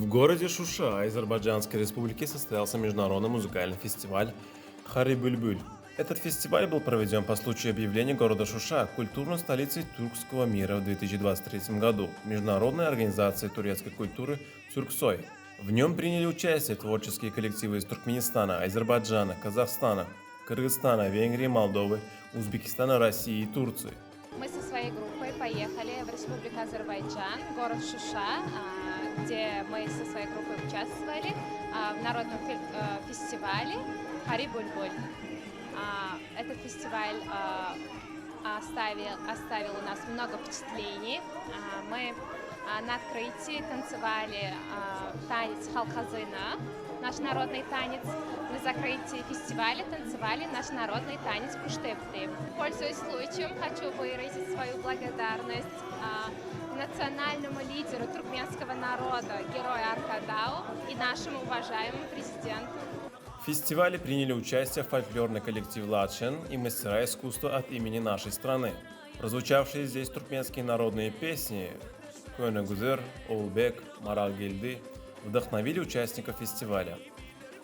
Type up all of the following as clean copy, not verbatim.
В городе Шуша Азербайджанской Республики состоялся международный музыкальный фестиваль «Хари Бульбуль». Этот фестиваль был проведен по случаю объявления города Шуша культурной столицей тюркского мира в 2023 году Международной организацией турецкой культуры «Тюрксой». В нем приняли участие творческие коллективы из Туркменистана, Азербайджана, Казахстана, Кыргызстана, Венгрии, Молдовы, Узбекистана, России и Турции. Мы со своей группой поехали в Республику Азербайджан, город Шуша, где мы со своей группой участвовали в народном фестивале «Хари Бульбуль». Этот фестиваль оставил у нас много впечатлений. Мы на открытии танцевали танец халхазына, наш народный танец. На закрытии фестиваля танцевали наш народный танец куштепты. Пользуясь случаем, хочу выразить свою благодарность национальному лидеру туркменского народа, герою Аркадау, и нашему уважаемому президенту. В фестивале приняли участие фольклорный коллектив «Лачын» и мастера искусства от имени нашей страны. Прозвучавшие здесь туркменские народные песни «Көне Гузер», «Олбек», «Марал Гельды» вдохновили участников фестиваля.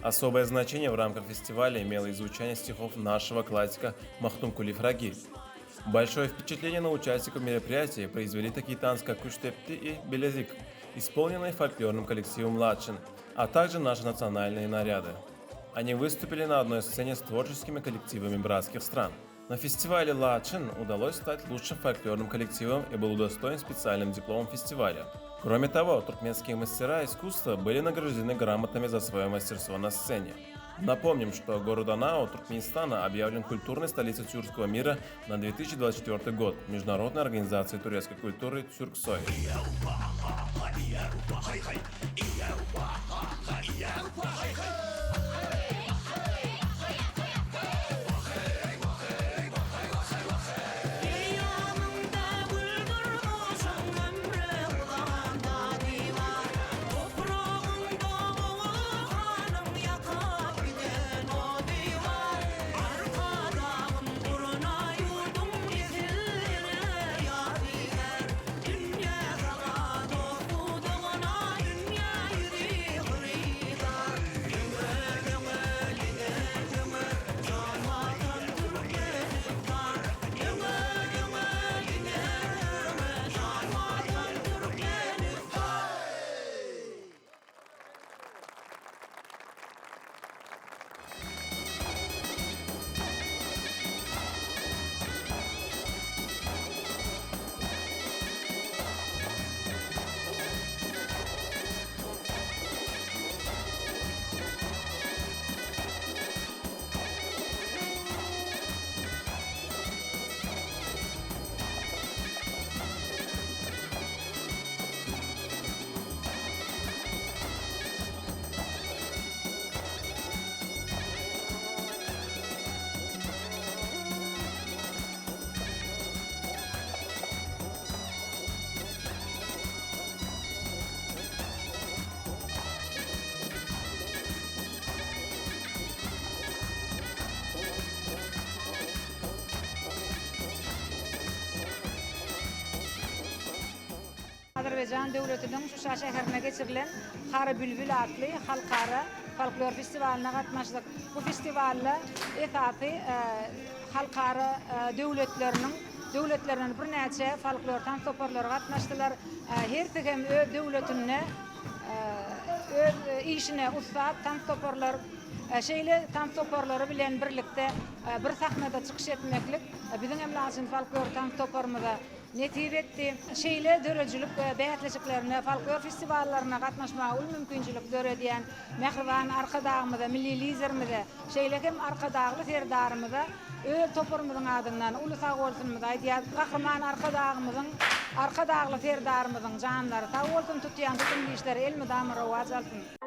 Особое значение в рамках фестиваля имело изучение стихов нашего классика Махтумкули Фраги. Большое впечатление на участников мероприятия произвели такие танцы, как куштепти и белезик, исполненные фольклорным коллективом «Лачын», а также наши национальные наряды. Они выступили на одной сцене с творческими коллективами братских стран. На фестивале «Лачын» удалось стать лучшим фольклорным коллективом и был удостоен специальным дипломом фестиваля. Кроме того, туркменские мастера искусства были награждены грамотами за свое мастерство на сцене. Напомним, что город Анау, Туркменистана, объявлен культурной столицей тюркского мира на 2024 год Международной организацией турецкой культуры «Тюрксой». Azerbaycan devletinin Şuşa şäherine geçirilen Hary Bülbül adlı halkara folklor festivalyna gatnaşdyk. Bu festivalda esasy halkara devletlerinin bir näçe folklor tansoporlary gatnaşdylar. Her hem öz devletine öz işine usta tansoporlar tansoporlary bilen birlikde bir sahnada çykyş etmeklik bizim hem folklor tansopormyza netip etdi. Dörejülük bäýatleşiklerine, folklor festivallaryna gatnaşmagy mümkinçilik dörediýän Mehriban Arkadagymyza, milli liderimize, hem Arkadagly serdarymyza öz topormyzyň adyndan uly sag bolsunmyz aýdýar. Gahrman Arkadagly serdarymyzyň janlary sag bolsun, tutýan tutumly işleri elmi damyra wajalsyn.